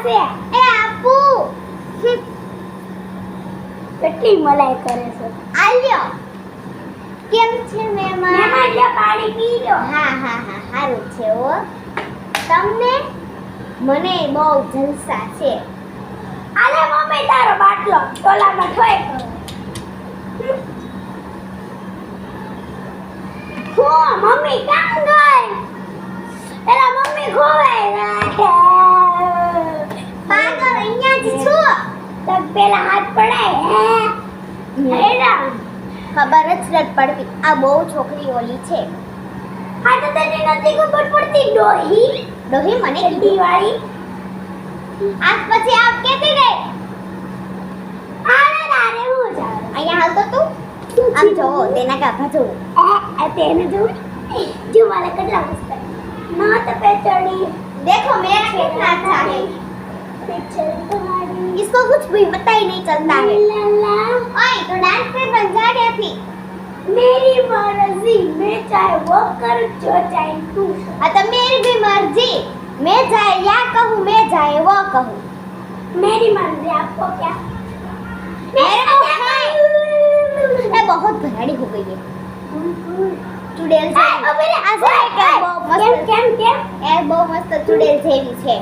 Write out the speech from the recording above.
છે એ આપુ કેટલી મલાઈ કરે છે આલ્યો કેમ છે મહેમાન લે પાણી પી લો હા હા હા સારું છે હો તમને મને બહુ જલસા છે આલે મમ્મી તારો બાટલો ટોલામાં ઠોય હો મમ્મી કામ ગઈ એલા મમ્મી ખોવાય પાગલ અહીંયા જ છું તો પેલા હાથ પડાય એલા ખબર જ નથી પડતી આ બહુ છોકરી ઓલી છે આ તો તને નથી ખબર પડતી ડોહી ડોહી મને કીધી વાળી આજ પછી આપ કેતી ગઈ આરે આરે હું જાવ અહીંયા હાલ તો તું આમ જો તેના કાકા જો તેને જો જો વાલે કેટલા મસ્ત ના તો पे चढ़ी देखो मेरा कितना अच्छा है इसको कुछ भी पता ही नहीं चलता है ओए तो डांस पे बन जा रही थी मेरी मर्जी मैं चाहे वो कर जो चाहे तू तो मेरी भी मर्जी मैं चाहे या कहूँ मैं चाहे वो कहूँ मेरी मर्जी आपको क्या मेरे को मैं बहुत भराड़ी हो गई है चुड़ैल मेरे आसे केम केम केम ए बहुत मस्त चुड़ैल જેવી છે